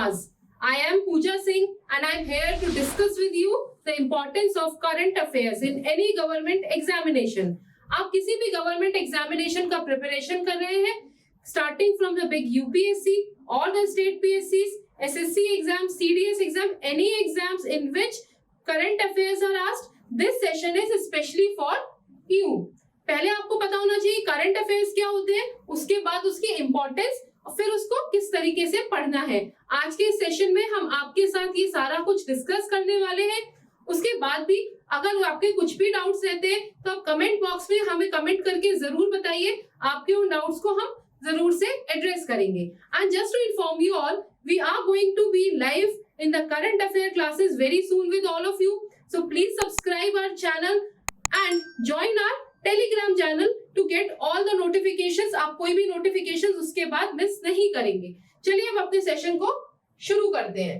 Naz. I am Pooja Singh and I am here to discuss with you the importance of current affairs in any government examination. आप किसी भी government examination का preparation कर रहे हैं, starting from the big UPSC, all the state PSCs, SSC exams, CDS exam, any exams in which current affairs are asked, this session is especially for you. पहले आपको पता होना चाहिए करंट अफेयर्स क्या होते हैं, उसके बाद उसकी इंपॉर्टेंस और फिर उसको किस तरीके से पढ़ना है. आज के सेशन में हम आपके साथ ये सारा कुछ डिस्कस करने वाले हैं. उसके बाद भी अगर आपके कुछ भी डाउट्स रहते हैं तो आप कमेंट बॉक्स में हमें कमेंट करके जरूर बताइए. आपके उन डाउट्स को हम जरूर से एड्रेस करेंगे. And just to inform you all, we are going to be live in the current affair classes very soon with all of you. So please subscribe our channel and join our Telegram channel to get all the notifications. आप कोई भी notifications उसके बाद miss नहीं करेंगे. चलिए अब अपने सेशन को शुरू करते हैं.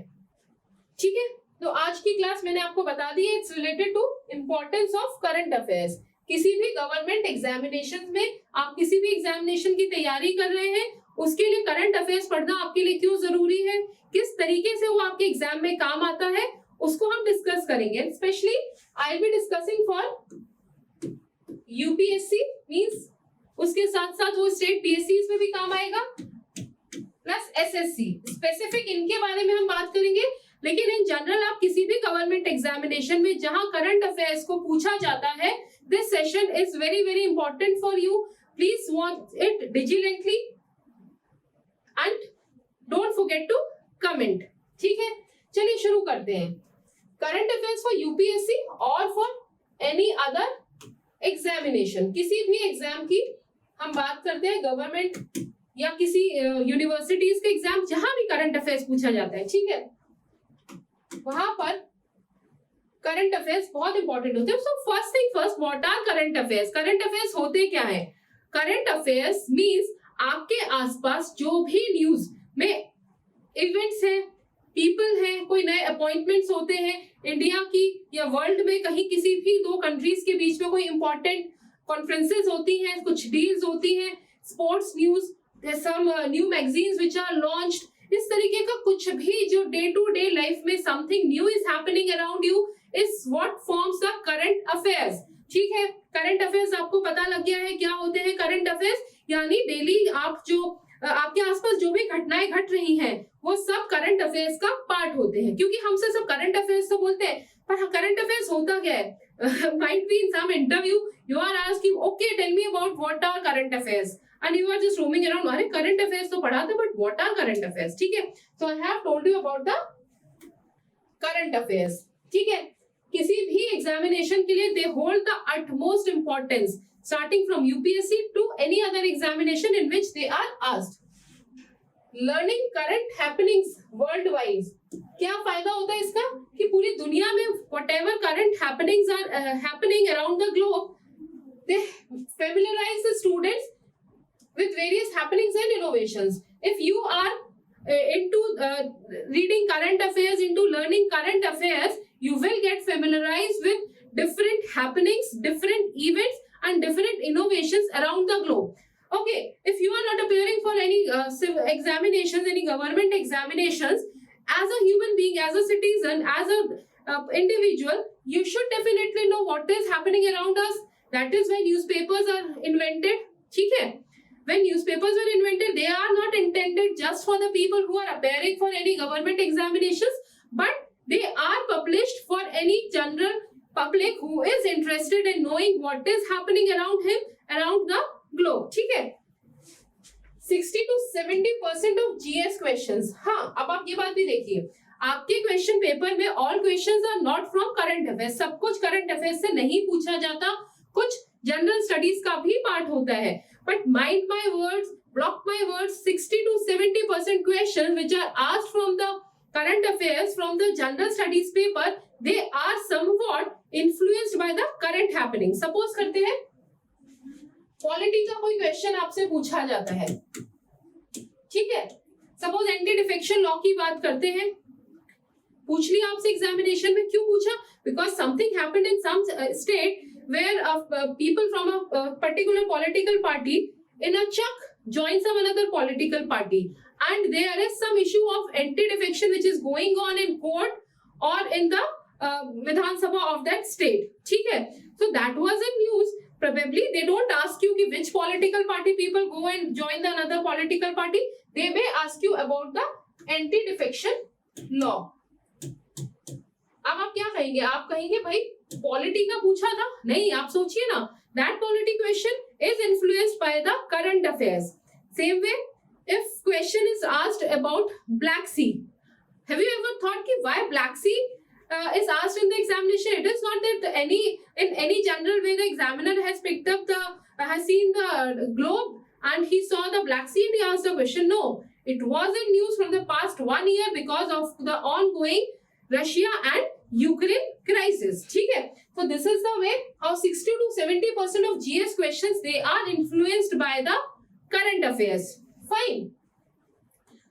ठीक है, तो आज की क्लास मैंने आपको बता दी है, it's related to importance of current affairs. किसी भी गवर्नमेंट एग्जामिनेशन में आप किसी भी एग्जामिनेशन की तैयारी कर रहे हैं, उसके लिए करंट अफेयर्स पढ़ना आपके लिए क्यों जरूरी है, किस तरीके से वो आपके एग्जाम में काम आता है, उसको हम डिस्कस करेंगे. Specially I will be discussing for UPSC, means उसके साथ साथ वो स्टेट पीएससी में भी काम आएगा, प्लस एसएससी. स्पेसिफिक इनके बारे में हम बात करेंगे, लेकिन इन जनरल आप किसी भी गवर्नमेंट एग्जामिनेशन में जहां करंट अफेयर्स को पूछा जाता है, this session is very very important for you. Please watch it diligently and don't forget to comment. ठीक है, चलिए शुरू करते हैं. करंट अफेयर्स फॉर यूपीएससी और फॉर एनी अदर एग्जामिनेशन, किसी भी एग्जाम की हम बात करते हैं, गवर्नमेंट या किसी यूनिवर्सिटीज के एग्जाम, जहां भी करंट अफेयर्स पूछा जाता है, ठीक है, वहां पर करंट अफेयर्स बहुत इंपॉर्टेंट होते हैं. So first thing first, what are current affairs? Current affairs होते क्या है? करंट अफेयर्स मींस आपके आसपास जो भी न्यूज में इवेंट्स है, पीपल है, कोई नए अपॉइंटमेंट्स होते हैं इंडिया की या वर्ल्ड में, कहीं किसी भी दो कंट्रीज के बीच में कोई इंपॉर्टेंट कॉन्फ्रेंसेस होती हैं, कुछ डील्स होती हैं, sports news, some new magazines which are launched, इस तरीके का कुछ भी जो डे टू डे लाइफ में something new is happening around you is what forms the current affairs. ठीक है, करंट अफेयर्स आपको पता लग गया है क्या होते हैं करंट अफेयर्स. यानी डेली आप जो आपके आसपास जो भी घटनाएं घट रही हैं वो सब करंट अफेयर्स का पार्ट होते हैं. क्योंकि हमसे सब करंट अफेयर्स तो बोलते हैं, पर करंट अफेयर्स होता क्या है? Might be in some interview you are asking, okay tell me about what are current affairs, and you are just roaming around, अरे करंट अफेयर्स तो पढ़ा था but what are current affairs. ठीक है, so I have told you about the current affairs. ठीक है, किसी भी एग्जामिनेशन के लिए they hold the utmost importance, starting from UPSC to any other examination in which they are asked. Learning current happenings worldwide. क्या फायदा होता है इसका कि पूरी दुनिया में whatever current happenings are happening around the globe, they familiarize the students with various happenings and innovations. If you are into reading current affairs, into learning current affairs, you will get familiarized with different happenings, different events and different innovations around the globe. Okay, if you are not appearing for any examinations, any government examinations, as a human being, as a citizen, as a individual, you should definitely know what is happening around us. That is why newspapers are invented. ठीक है, when newspapers were invented, they are not intended just for the people who are appearing for any government examinations, but they are published for any general public who is interested in knowing what is happening around him, around the globe. ठीक है, 60 to 70% of GS questions. हाँ, अब आप ये बात भी देखिए, आपके क्वेश्चन पेपर में all questions are not from current affairs. सब कुछ करंट अफेयर्स से नहीं पूछा जाता, कुछ जनरल स्टडीज का भी पार्ट होता है. But mind my words, block my words, 60 to 70% question which are asked from the current affairs from the general studies paper, they are somewhat influenced by the current happening. Suppose करते हैं polity का कोई question आपसे पूछा जाता है, ठीक है, सपोज एंटी डिफेक्शन लॉ की बात करते हैं, पूछ लिया आपसे एग्जामिनेशन में. क्यों पूछा? Because something happened in some state where people from a particular political party in a chuck join some another political party and there is some issue of anti-defection which is going on in court or in the Vidhan Sabha of that state. ठीक है? So that was in news. Probably they don't ask you कि which political party people go and join the another political party. They may ask you about the anti-defection law. अब आप क्या कहेंगे? आप कहेंगे भाई पॉलिटी का पूछा था? नहीं, आप सोचिए ना, that polity question is influenced by the current affairs. Same way, if question is asked about Black Sea, have you ever thought कि why Black Sea is asked in the examination? It is not that in any general way the examiner has picked up has seen the globe and he saw the Black Sea and he asked the question. No, it was in news from the past 1 year because of the ongoing Russia and Ukraine crisis. ठीक है? So this is the way how 60 to 70% of GS questions they are influenced by the current affairs. Fine.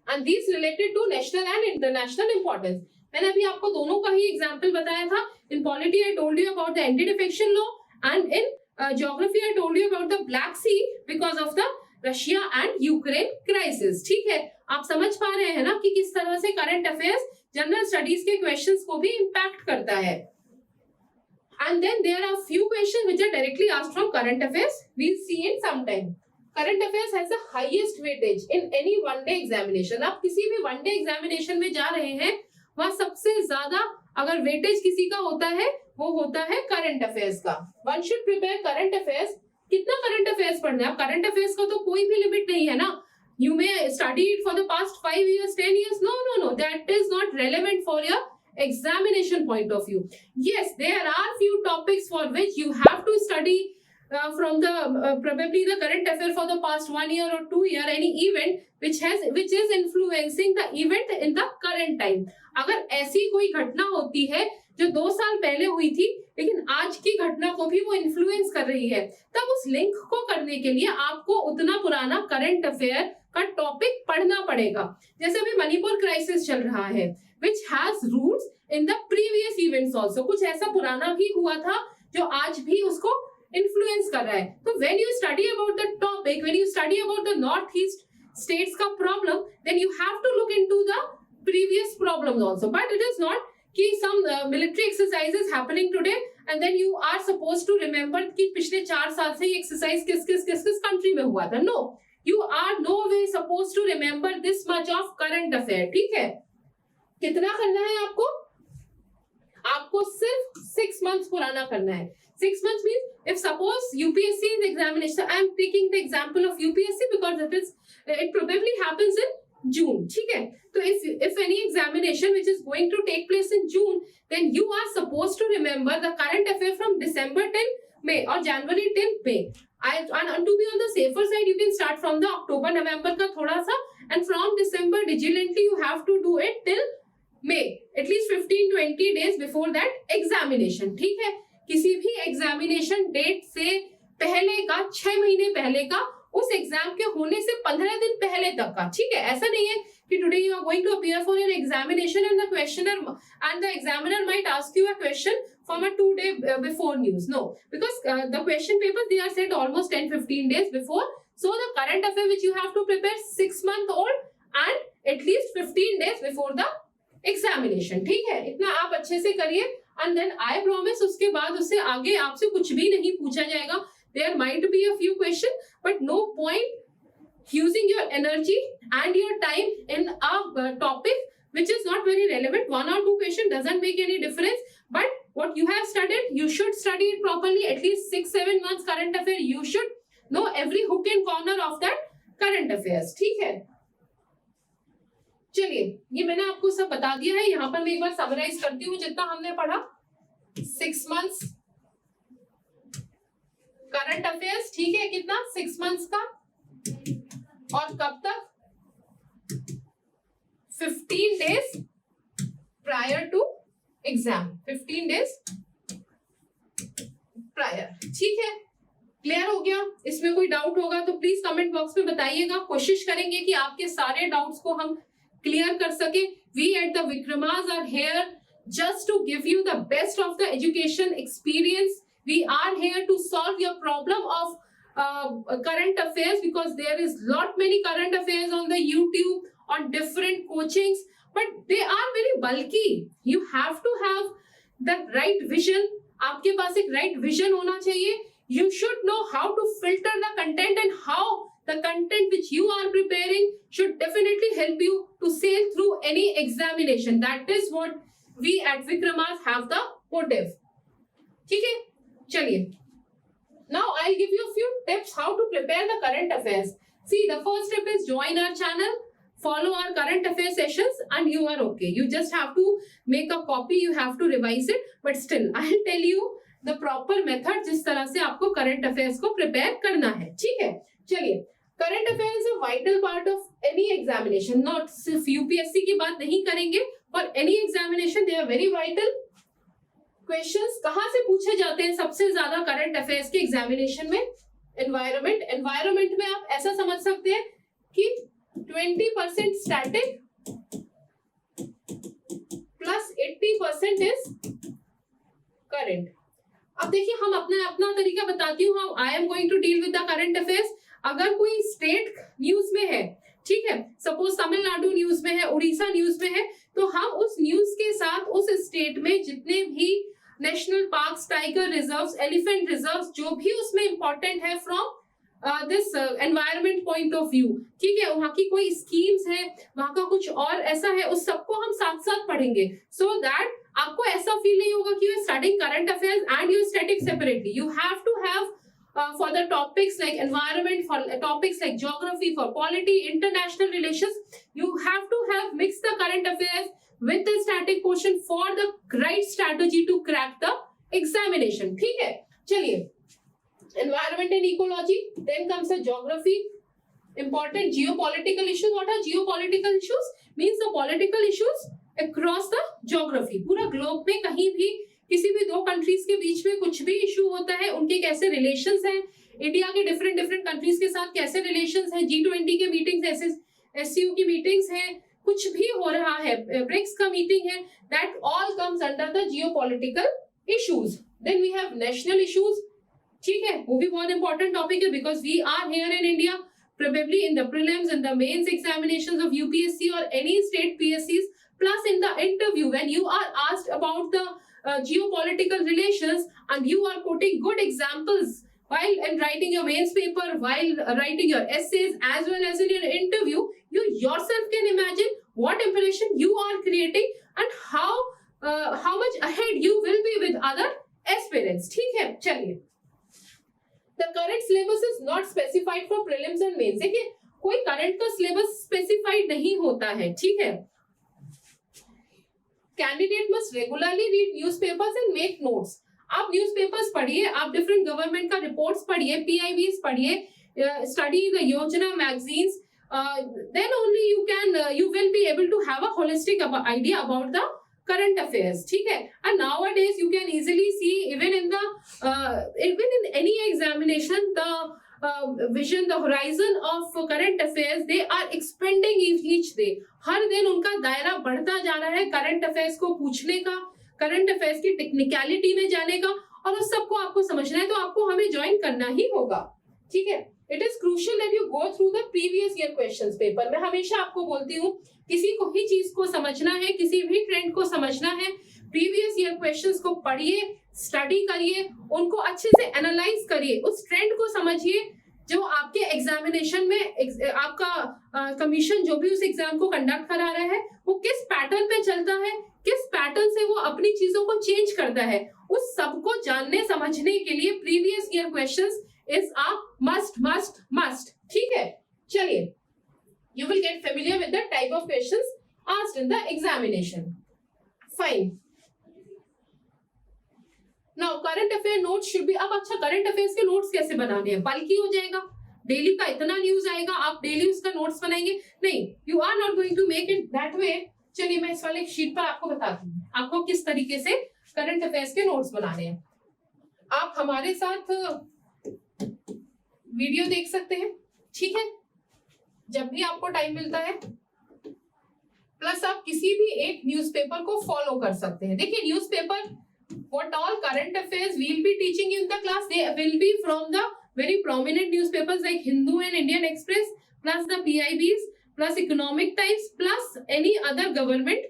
And these related to national and international importance. मैंने अभी आपको दोनों का ही example बताया था. In polity I told you about the anti-defection law and in geography I told you about the Black Sea because of the Russia and Ukraine crisis. ठीक है? आप समझ पा रहे हैं ना कि किस तरह से करंट अफेयर्स जनरल स्टडीज के क्वेश्चंस को भी इम्पैक्ट करता है. And then there are few questions which are directly asked from current affairs. We'll see in some time. Current affairs has the highest weightage in any one day examination. आप किसी भी one day examination में जा रहे हैं, वहाँ सबसे ज्यादा अगर वेटेज किसी का होता है वो होता है करंट अफेयर्स का. One should prepare current affairs. कितना करंट अफेयर्स पढ़ना है? अब करंट अफेयर्स का तो कोई भी लिमिट नहीं है ना. You may study it for the past 5 years, 10 years. No. That is not relevant for your examination point of view. Yes, there are few topics for which you have to study from the probably the current affair for the past 1 year or 2 year, any event which is influencing the event in the current time. अगर ऐसी कोई घटना होती है जो 2 साल पहले हुई थी लेकिन आज की घटना को भी वो इन्फ्लुएंस कर रही है, तब उस लिंक को करने के लिए आपको उतना पुराना करंट अफेयर का टॉपिक पढ़ना पड़ेगा. जैसे अभी मणिपुर क्राइसिस चल रहा है which has roots in the previous events also. कुछ ऐसा पुराना भी हुआ था जो आज भी उसको इन्फ्लुएंस कर रहा है. तो when you study about the topic, when you study about the northeast states का problem, then you have to look into the previous problems also. But it is not कि some military exercises happening today and then you are supposed to remember कि पिछले 4 साल से ये exercise किस country में हुआ था. No, you are no way supposed to remember this much of current affair. ठीक है? कितना करना है आपको? आपको सिर्फ 6 months पुराना करना है. 6 months means if suppose UPSC is examination, I am taking the example of UPSC because it probably happens in June. ठीक है? तो if any examination which is going to take place in June, then you are supposed to remember the current affair from December till May or January till May. And to be on the safer side, you can start from the October, November का थोड़ा सा, and from December vigilantly you have to do it till May, at least 15-20 days before that examination. ठीक है? किसी भी examination date से पहले का 6 महीने पहले का, उस एग्जाम के होने से 15 दिन पहले तक का. ठीक है? ऐसा नहीं है कि today you are going to appear for an examination and the questioner and the examiner might ask you a question from a 2 day before news. No, because the question papers they are set almost 10-15 days before. So the current affair which you have to prepare 6 month old and at least 15 days before the examination. ठीक है? इतना आप अच्छे से करिए and then I promise उसके बाद उससे आगे आपसे कुछ भी नहीं पूछा जाएगा. There might be a few questions but no point using your energy and your time in a topic which is not very relevant. 1 or 2 questions doesn't make any difference. But what you have studied, you should study it properly. At least 6-7 months current affair. You should know every hook and corner of that current affairs. ठीक है? चलिए, ये मैंने आपको सब बता दिया है. यहाँ पर मैं एक बार समराइज करती हूँ जितना हमने पढ़ा. 6 months करंट अफेयर्स. ठीक है? कितना? 6 months का. और कब तक? 15 days prior to exam. 15 days prior. ठीक है? क्लियर हो गया? इसमें कोई डाउट होगा तो प्लीज कमेंट बॉक्स में बताइएगा. कोशिश करेंगे कि आपके सारे डाउट्स को हम क्लियर कर सके. We at the Vikramas are here just to give you the best of the education experience. We are here to solve your problem of current affairs because there is lot many current affairs on the YouTube, on different coachings, but they are very bulky. You have to have the right vision. आपके पास एक right vision होना चाहिए. You should know how to filter the content and how the content which you are preparing should definitely help you to sail through any examination. That is what we at Vikramas have the motive. ठीक है, चलिए. Now I'll give you a few tips how to prepare the current affairs. See, the first step is join our channel, follow our current affairs sessions, and you are okay. You just have to make a copy, you have to revise it, but still I'll tell you the proper method जिस तरह से आपको current affairs को prepare करना है. ठीक है, चलिए. Current affairs is a vital part of any examination. Not सिर्फ UPSC की बात नहीं करेंगे, for any examination they are very vital. Questions कहाँ से पूछे जाते हैं सबसे ज्यादा करंट अफेयर्स के एग्जामिनेशन में? एनवायरमेंट में आप ऐसा समझ सकते हैं कि 20% स्टैटिक प्लस 80% इज करंट. अब देखिए, हम अपना तरीका बताती हूँ. हम I am going to deal with the current affairs. अगर कोई स्टेट न्यूज में है, ठीक है, सपोज तमिलनाडु न्यूज में है, उड़ीसा न्यूज में है, तो हम उस न्यूज के साथ उस स्टेट में जितने भी national parks, tiger reserves, elephant reserves, जो भी उसमें इंपॉर्टेंट है from this environment point of view, ठीक है, वहां की कोई स्कीम्स है, वहां का कुछ और ऐसा है, उस सबको हम साथ साथ पढ़ेंगे, सो दैट आपको ऐसा फील नहीं होगा कि you are studying current affairs and you are studying separately. You have to have for the topics like environment, for topics like geography, for polity, international relations, you have to have mixed the current affairs with the static portion for the right strategy to crack the examination. ठीक है, चलिए. Environment and ecology, then comes the geography, important geopolitical issues. What are geopolitical issues? Means the political issues across the geography. पूरा globe में कहीं भी किसी भी दो कंट्रीज के बीच में कुछ भी इशू होता है, उनके कैसे रिलेशंस हैं, इंडिया के डिफरेंट कंट्रीज के साथ कैसे रिलेशंस हैं, G20 के मीटिंग्स, SCO की मीटिंग्स हैं, कुछ भी हो रहा है, ब्रिक्स का मीटिंग है, that all comes under the geopolitical issues. Then we have national issues. ठीक है, वो भी बहुत इंपॉर्टेंट टॉपिक है because we are here in India, probably in the prelims and the mains examinations of UPSC or any state PSCs, plus in the interview when you are asked about the geopolitical relations and you are quoting good examples while writing your mains paper, while writing your essays as well as in your interview, you yourself can imagine what impression you are creating and how much ahead you will be with other aspirants. ठीक है, चलिए. The current syllabus is not specified for prelims and mains. देखिए, कोई current का syllabus specified नहीं होता है, ठीक है. Candidate must regularly read newspapers and make notes. आप न्यूज़पेपर्स पढ़िए, आप डिफरेंट गवर्नमेंट का रिपोर्ट्स पढ़िए, PIBs पढ़िए, स्टडी द योजना magazines, then only you will be able to have a holistic idea about the current affairs. ठीक है. And nowadays you can easily see even in any examination the vision, the horizon of current affairs, they are expanding each day. हर दिन उनका दायरा बढ़ता जा रहा है current affairs को पूछने का, करंट अफेयर्स की टेक्निकलिटी में जाने का, और उस सबको आपको समझना है तो आपको हमें ज्वाइन करना ही होगा. ठीक है. It is crucial that you go through the previous year questions paper. मैं हमेशा आपको बोलती हूँ, किसी को ही चीज को समझना है, किसी भी ट्रेंड को समझना है, प्रीवियस ईयर क्वेश्चंस को पढ़िए, स्टडी करिए, उनको अच्छे से एनालाइज करिए, उस ट्रेंड को समझिए जो आपके एग्जामिनेशन में आपका कमीशन जो भी उस एग्जाम को कंडक्ट करा रहा है वो किस पैटर्न पे चलता है, किस पैटर्न से वो अपनी चीजों को चेंज करता है, उस सबको जानने समझने के लिए previous year questions is a must. ठीक है, चलिए. You will get familiar with the type of questions asked in the examination. Fine. Now current affair notes should be. अब अच्छा, करंट अफेयर्स के नोट्स कैसे बनाने हैं? बल्कि हो जाएगा, डेली का इतना न्यूज आएगा, आप डेली उसका नोट्स बनाएंगे? नहीं, you are not going to make it that way. चलिए, मैं इस वाले शीट पर आपको बताती हूँ आपको किस तरीके से करंट अफेयर्स के नोट्स बनाने हैं. आप हमारे साथ वीडियो देख सकते हैं, ठीक है, जब भी आपको टाइम मिलता है, प्लस आप किसी भी एक न्यूज़पेपर को फॉलो कर सकते हैं. देखिए, newspaper, what all current affairs we'll be teaching in the class, they will be from the very prominent newspapers like Hindu and Indian Express, plus the PIBs, plus Economic Times, plus any other government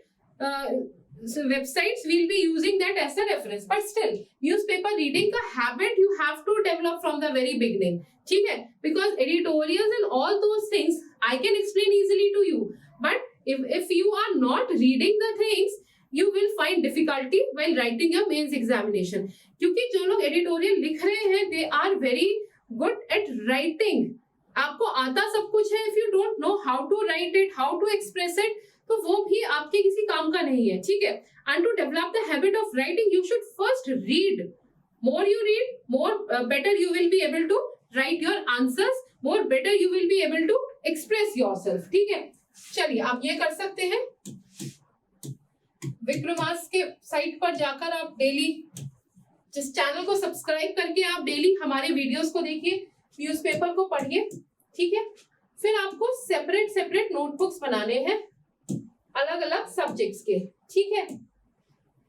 websites, we'll be using that as a reference. But still, newspaper reading का habit you have to develop from the very beginning. ठीक है? Because editorials and all those things I can explain easily to you. But if you are not reading the things, you will find difficulty while writing your mains examination. क्योंकि जो लोग editorial लिख रहे हैं, they are very good at writing. आपको आता सब कुछ है. If you don't know how to write it, how to express it, तो वो भी आपके किसी काम का नहीं है. ठीक है? And to develop the habit of writing, you should first read. More you read, more better you will be able to write your answers. More better you will be able to express yourself. ठीक है? चलिए आप ये कर सकते हैं. विक्रमास के site पर जाकर आप डेली जिस चैनल को सब्सक्राइब करके आप डेली हमारे वीडियोस को देखिए, न्यूज़पेपर को पढ़िए. ठीक है? फिर आपको सेपरेट नोटबुक्स बनाने हैं अलग अलग सब्जेक्ट्स के. ठीक है?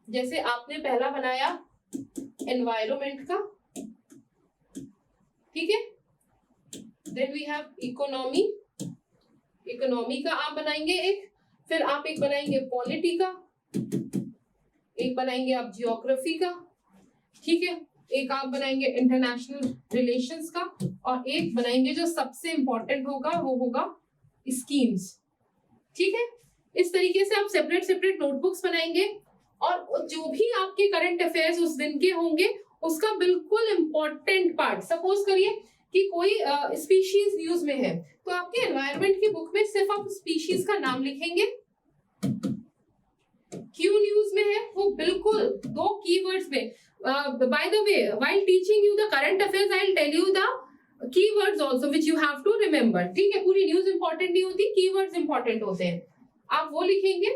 जैसे आपने पहला बनाया एनवायरमेंट का. ठीक है? देन वी हैव इकोनॉमी का आप बनाएंगे एक. फिर आप एक बनाएंगे पॉलिटी का, एक बनाएंगे आप जियोग्राफी का. ठीक है? एक आप बनाएंगे इंटरनेशनल रिलेशंस का, और एक बनाएंगे जो सबसे इंपॉर्टेंट होगा वो होगा स्कीम्स. ठीक है? इस तरीके से आप सेपरेट नोटबुक्स बनाएंगे, और जो भी आपके करंट अफेयर्स उस दिन के होंगे उसका बिल्कुल इंपॉर्टेंट पार्ट. सपोज करिए कि कोई स्पीशीज न्यूज में है, तो आपके एनवायरनमेंट की बुक में सिर्फ आप स्पीशीज का नाम लिखेंगे. क्यू न्यूज में है वो बिल्कुल 2 कीवर्ड्स में. By the way, while teaching you the current affairs, I will tell you the keywords also which you have to remember. ठीक है? पूरी न्यूज इंपॉर्टेंट नहीं होती, कीवर्ड्स इंपॉर्टेंट होते हैं. आप वो लिखेंगे.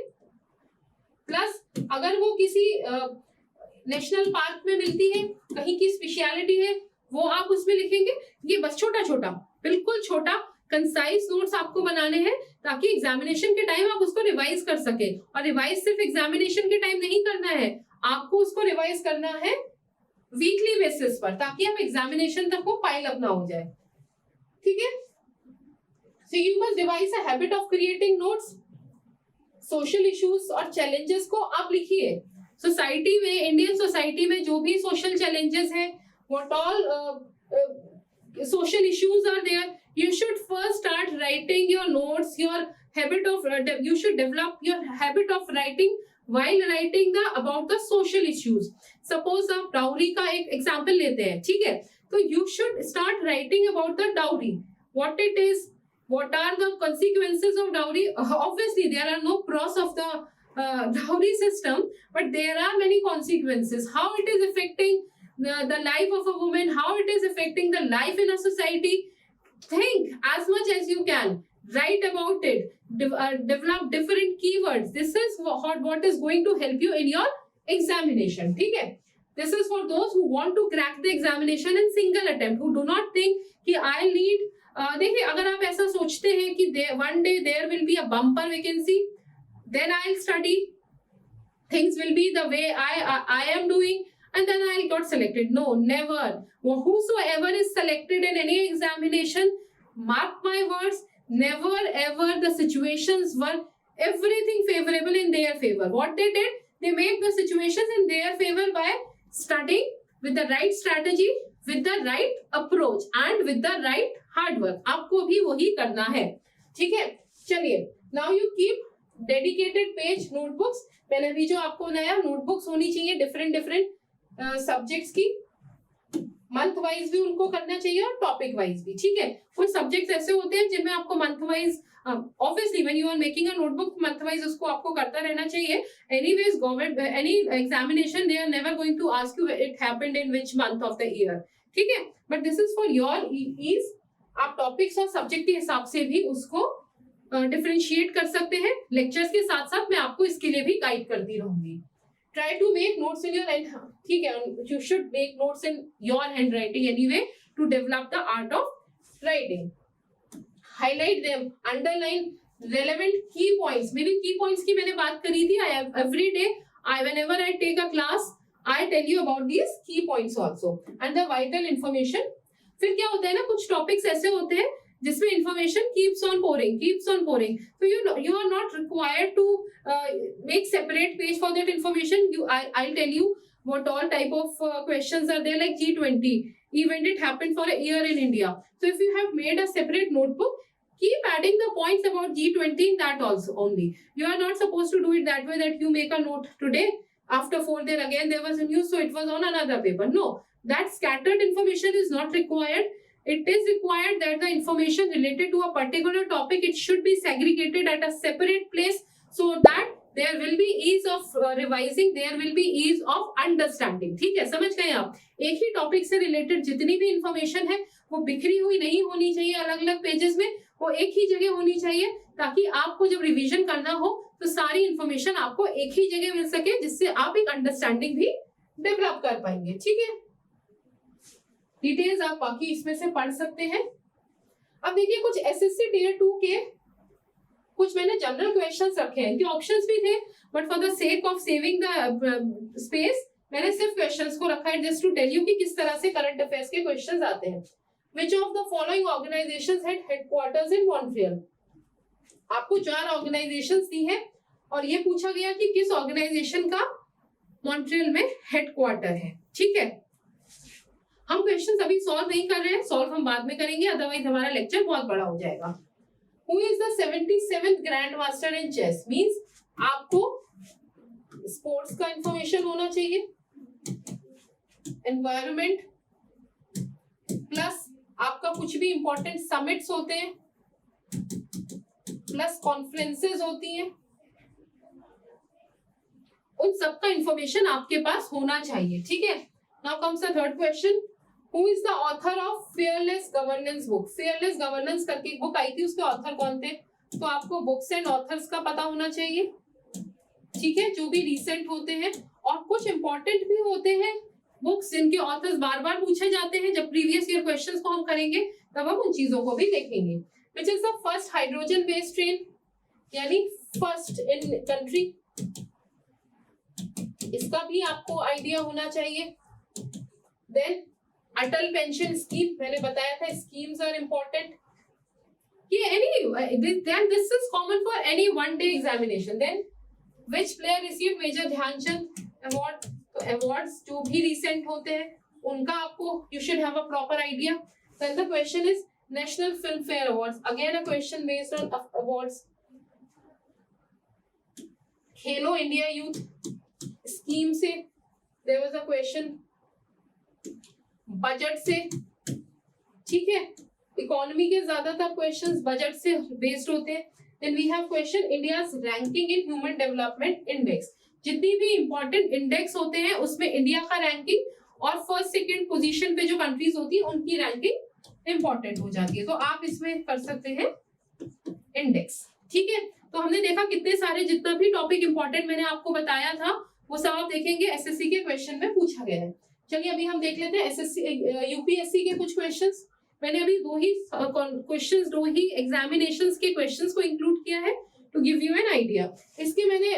प्लस अगर वो किसी नेशनल पार्क में मिलती है, कहीं की स्पेशलिटी है, वो आप उसमें लिखेंगे. ये बस छोटा बिल्कुल छोटा कंसाइज नोट्स आपको बनाने हैं, ताकि एग्जामिनेशन के टाइम आप उसको रिवाइज कर सके. और रिवाइज सिर्फ एग्जामिनेशन के टाइम नहीं करना है, आपको उसको रिवाइज करना है वीकली बेसिस पर, ताकि आप एग्जामिनेशन तक वो पाइल अप ना हो जाए. ठीक है? So you must device a habit of creating notes. Social issues और चैलेंजेस को आप लिखिए. सोसाइटी में, इंडियन सोसाइटी में जो भी सोशल चैलेंजेस हैं, what all social issues are there, you should first start writing your notes. Your habit of you should develop your habit of writing while writing about the social issues. Suppose आप dowry का एक example लेते हैं. ठीक है? तो you should start writing about the dowry, what it is, what are the consequences of dowry. Obviously there are no pros of the dowry system, but there are many consequences. How it is affecting the life of a woman, how it is affecting the life in a society. Think as much as you can, write about it, develop different keywords. This is what is going to help you in your examination. ठीक है? This is for those who want to crack the examination in single attempt, who do not think कि I need. देखिए, अगर आप ऐसा सोचते हैं कि one day there will be a bumper vacancy, then I'll study, things will be the way I am doing, and then I'll got selected. No, never. Whosoever is selected in any examination, mark my words, never ever the situations were everything favorable in their favor. What they did, they made the situations in their favor by studying with the right strategy, with the right approach, and with the right hard work. आपको भी वही करना है. ठीक है? चलिए, now you keep dedicated page notebooks. मैंने अभी जो आपको नया notebooks होनी चाहिए डिफरेंट सब्जेक्ट्स की, मंथ वाइज भी उनको करना चाहिए और टॉपिक वाइज भी. ठीक है? कुछ सब्जेक्ट्स ऐसे होते हैं जिनमें आपको month wise, obviously when you are making a notebook, month wise उसको आपको करता रहना चाहिए. Anyways government any examination they are never going to ask you it happened in which month of the year. ठीक है? But this is for your ease. आप topics और subject के हिसाब से भी उसको डिफरेंशिएट कर सकते हैं. लेक्चर्स के साथ साथ मैं आपको इसके लिए भी गाइड करती रहूंगी. Try to make notes in your hand. ठीक है? You should make notes in your handwriting anyway to develop the art of writing. Highlight them, underline relevant key points. मेरे key points की मैंने बात करी थी. Every day, whenever I take a class, I tell you about these key points also and the vital information. फिर क्या होता है ना, कुछ टॉपिक्स ऐसे होते हैं जिसमें information keeps on pouring. So you are not required to make separate page for that information. I'll tell you what all type of questions are there, like G20 event. It happened for a year in India. So if you have made a separate notebook, keep adding the points about G20 in that also only. You are not supposed to do it that way, that you make a note today, after 4 days again there was a news, so it was on another paper. No, that scattered information is not required. It is required that the information related to a particular topic, it should be segregated at a separate place, so that there will be ease of revising, there will be ease of understanding. ठीक है, समझ गए आप? एक ही topic से related जितनी भी information है वो बिखरी हुई नहीं होनी चाहिए अलग अलग पेजेस में, वो एक ही जगह होनी चाहिए, ताकि आपको जब रिवीजन करना हो तो सारी इंफॉर्मेशन आपको एक ही जगह मिल सके, जिससे आप एक अंडरस्टैंडिंग भी डेवलप कर पाएंगे. ठीक है, डिटेल्स आप बाकी इसमें से पढ़ सकते हैं. अब देखिए कुछ एसएससी टियर 2 के कुछ मैंने जनरल क्वेश्चंस रखे हैं, कि ऑप्शंस भी थे, but for the sake of saving the space मैंने सिर्फ क्वेश्चंस को रखा है, जस्ट टू टेल यू कि किस तरह से करंट अफेयर्स के क्वेश्चंस आते हैं. Which of the following organizations had headquarters in Montreal? आपको 4 ऑर्गेनाइजेशंस दी है और ये पूछा गया कि किस ऑर्गेनाइजेशन का मॉन्ट्रियल में हेडक्वार्टर है. ठीक है, हम क्वेश्चंस अभी सॉल्व नहीं कर रहे हैं, सॉल्व हम बाद में करेंगे, अदरवाइज हमारा लेक्चर बहुत बड़ा हो जाएगा. Who is the 77th grand master in chess? Means आपको स्पोर्ट्स का इंफॉर्मेशन होना चाहिए, एनवायरमेंट प्लस आपका कुछ भी इंपॉर्टेंट समिट्स होते हैं, प्लस कॉन्फ्रेंसेस होती हैं, उन सब का इंफॉर्मेशन आपके पास होना चाहिए. ठीक है, now comes the third question. Who is the author of fearless governance book? Fearless governance करके एक बुक आई थी, उसके ऑथर कौन थे? तो आपको बुक्स एंड ऑथर्स का पता होना चाहिए. ठीक है, जो भी रिसेंट होते हैं, और कुछ इंपॉर्टेंट भी होते हैं बुक्स जिनके ऑथर्स बार बार पूछे जाते हैं. जब प्रीवियस ईयर क्वेश्चंस को हम करेंगे तब हम उन चीजों को भी देखेंगे. Which is the first hydrogen based train, यानी फर्स्ट इन कंट्री, इसका भी आपको आइडिया होना चाहिए. देन अटल पेंशन स्कीम, मैंने बताया था स्कीम्स आर इम्पोर्टेंट. ये then this is common for any one day examination. Then which player received major Dhyan Chand award? तो अवार्ड्स जो भी रिसेंट होते हैं उनका आपको you should have a proper idea. Then the question is National Filmfare Awards, again a question based on awards. Khelo India youth scheme से there was a question. Budget से, ठीक है, इकोनॉमी के ज्यादातर क्वेश्चंस बजट से based होते हैं. Then we have question India's ranking in Human Development Index. जितनी भी इंपॉर्टेंट इंडेक्स होते हैं उसमें इंडिया का रैंकिंग और फर्स्ट सेकंड पोजीशन पे जो कंट्रीज होती है उनकी रैंकिंग इंपॉर्टेंट हो जाती है. तो आप इसमें कर सकते हैं इंडेक्स. ठीक है, तो हमने देखा कितने सारे जितना भी टॉपिक इंपॉर्टेंट मैंने आपको बताया था वो सब आप देखेंगे एसएससी के क्वेश्चन में पूछा गया है. चलिए अभी हम देख लेते हैं एसएससी यूपीएससी के कुछ क्वेश्चंस. मैंने अभी दो ही एग्जामिनेशंस के क्वेश्चंस को इंक्लूड किया है to give you an idea. इसके मैंने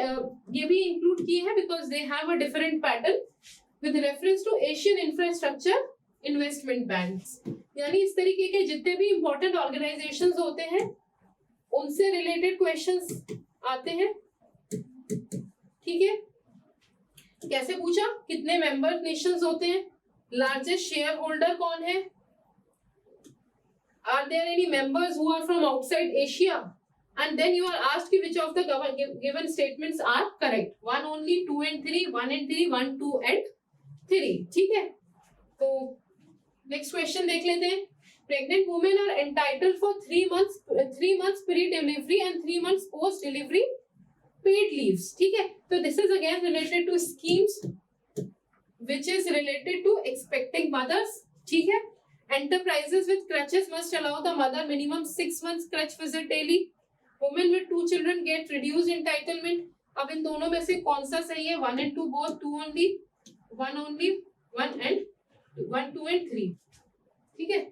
ये भी इंक्लूड किए हैं because they have a different pattern with reference to Asian infrastructure investment banks. यानी इस तरीके के जितने भी इंपॉर्टेंट ऑर्गेनाइजेशंस होते हैं उनसे रिलेटेड क्वेश्चंस आते हैं. ठीक है, कैसे पूछा, कितने मेंबर नेशंस होते हैं, लार्जेस्ट शेयर होल्डर कौन है, are there any members who are from outside Asia, and then you are asked which of the given statements are correct. 1 only, 2 and 3, 1 and 3, 1, 2 and 3. ठीक है, तो नेक्स्ट क्वेश्चन देख लेते हैं. Pregnant women are entitled for 3 months pre-delivery and 3 months post-delivery paid leaves. ठीक है, तो this is again related to schemes which is related to expecting mothers. ठीक है, enterprises with crutches must allow the mother minimum 6 months crutch visit daily. Women with 2 children get reduced entitlement. अब इन दोनों में से कौन सा सही है? 1 and 2 both, 2 only, 1 only, 1 and 1, 2 and 3. ठीक है,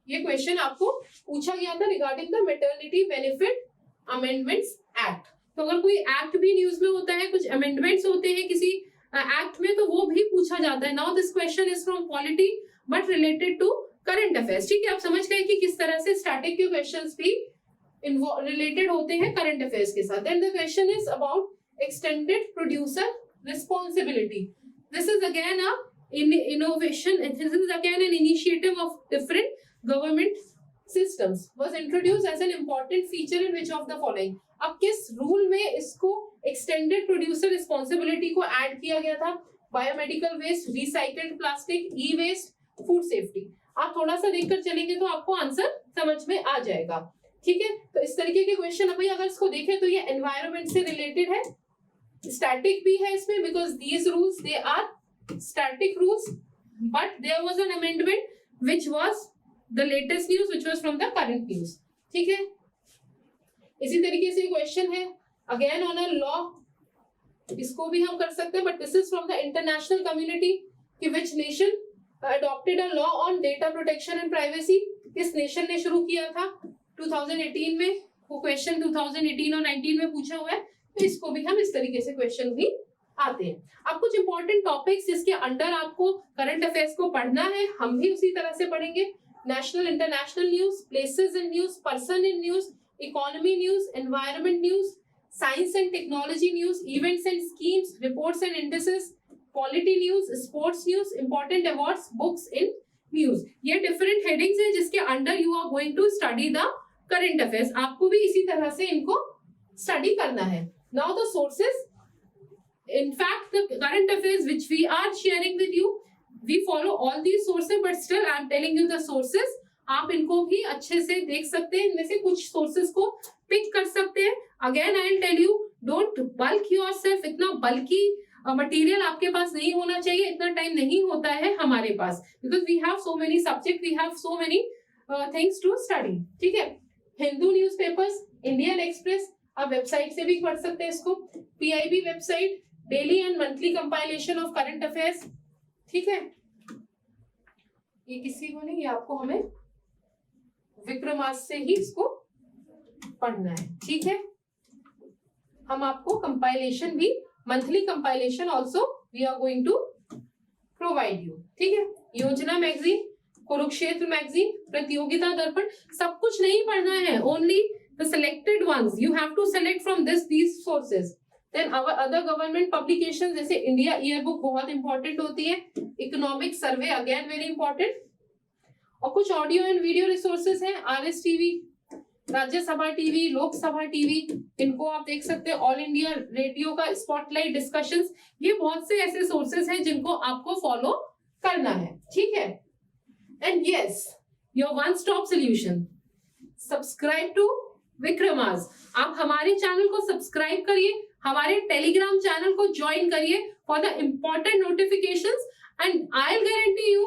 ये क्वेश्चन आपको पूछा गया था regarding the maternity benefit amendments act. तो अगर कोई एक्ट भी न्यूज में होता है, कुछ अमेंडमेंट्स होते हैं किसी एक्ट में, तो वो भी पूछा जाता है. Now this question is from polity but related to current affairs. ठीक है, आप समझ गए कि किस तरह से स्टैटिक के क्वेश्चंस भी रिलेटेड होते हैं करंट अफेयर्स के साथ। Then the question is about extended producer responsibility. This is again a innovation, this is again an initiative of different government systems, was introduced as an important feature in which of the following। अब किस rule में इसको extended producer responsibility को add किया गया था? Biomedical waste, recycled plastic, ई waste, food safety. आप थोड़ा सा देखकर चलेंगे तो आपको आंसर समझ में आ जाएगा। ठीक है, तो इस तरीके के क्वेश्चन अभी अगर इसको देखें तो ये एनवायरमेंट से रिलेटेड है, स्टैटिक भी है इसमें, because these rules they are static rules, but there was an amendment which was the latest news, which was from the current news। ठीक है, इसी तरीके से क्वेश्चन है अगेन ऑन अ लॉ, इसको भी हम कर सकते हैं, but this is from the international community कि which nation adopted a law on data protection and privacy। किस नेशन ने शुरू किया था 2018 में? वो क्वेश्चन 2018 और 19 में पूछा हुआ है, तो इसको भी हम इस तरीके से क्वेश्चन भी आते हैं। अब कुछ इंपॉर्टेंट टॉपिक्स जिसके अंडर आपको करंट अफेयर्स को पढ़ना है, हम भी उसी तरह से पढ़ेंगे। National international news, places in news, person in news, economy news, environment news, science and technology news, events and schemes, reports and indices, polity news, sports news, important awards, books in news. ये different headings हैं जिसके under you are going to study the current affairs. आपको भी इसी तरह से इनको study करना है। Now the sources, in fact the current affairs which we are sharing with you, we follow all these sources, but still I am telling you the sources। आप इनको भी अच्छे से देख सकते हैं, इनमें से कुछ सोर्सेस को पिक कर सकते हैं। Again I will tell you, don't bulk yourself. इतना बल्कि मटेरियल आपके पास नहीं होना चाहिए, इतना टाइम नहीं होता है हमारे पास, because we have so many subject, we have so many things to study. ठीक है, हिंदू न्यूज़पेपर्स, इंडियन एक्सप्रेस, आप वेबसाइट से भी पढ़ सकते हैं इसको, PIB website, daily and monthly compilation of current affairs. ठीक है, ये किसी को नहीं, ये आपको हमें विक्रमास से ही इसको पढ़ना है। ठीक है, हम आपको कंपाइलेशन भी, monthly compilation also we are going to provide you. ठीक है, योजना मैगजीन, कुरुक्षेत्र मैगजीन, प्रतियोगिता दर्पण, सब कुछ नहीं पढ़ना है, only the selected ones you have to select from these sources. Then our other government publication जैसे इंडिया ईयरबुक बहुत इंपॉर्टेंट होती है, economic survey again very important, और कुछ ऑडियो एंड वीडियो रिसोर्सेज हैं, RS TV, Rajya Sabha TV, Lok Sabha TV, इनको आप देख सकते हैं, ऑल इंडिया रेडियो का स्पॉटलाइट डिस्कशंस। ये बहुत से ऐसे सोर्सेज हैं जिनको आपको फॉलो करना है। ठीक है, and yes, your one stop solution, subscribe to Vikramas. आप हमारे चैनल को सब्सक्राइब करिए, हमारे टेलीग्राम चैनल को ज्वाइन करिए for the important notifications, and I will guarantee you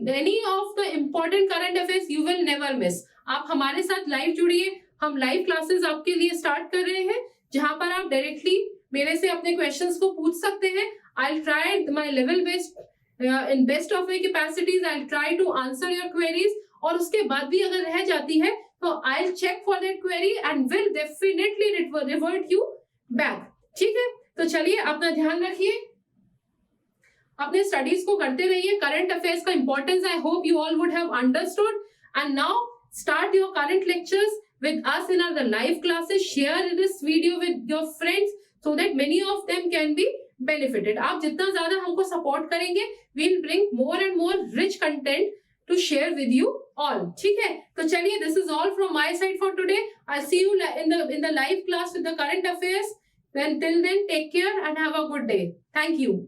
any of the important current affairs you will never miss. आप हमारे साथ लाइव जुड़िए, हम लाइव क्लासेस आपके लिए स्टार्ट कर रहे हैं, जहां पर आप डायरेक्टली मेरे से अपने क्वेश्चंस को पूछ सकते हैं। I will try my level best, in best of my capacities, I will try to answer your queries, और उसके बाद भी अगर रह जाती है तो I will check for that query and will definitely revert you back. ठीक है, तो चलिए अपना ध्यान रखिए, अपने स्टडीज को करते रहिए। करंट अफेयर्स का importance I hope you all would have understood, and now start your current lectures with us in our live classes. Share this video with your friends so that many of them can be benefited। आप जितना ज्यादा हमको support करेंगे, we'll bring more and more rich content to share with you all। ठीक है, तो चलिए, this is all from my side for today। I'll see you in the live class with the current affairs। Then till then, take care and have a good day। Thank you।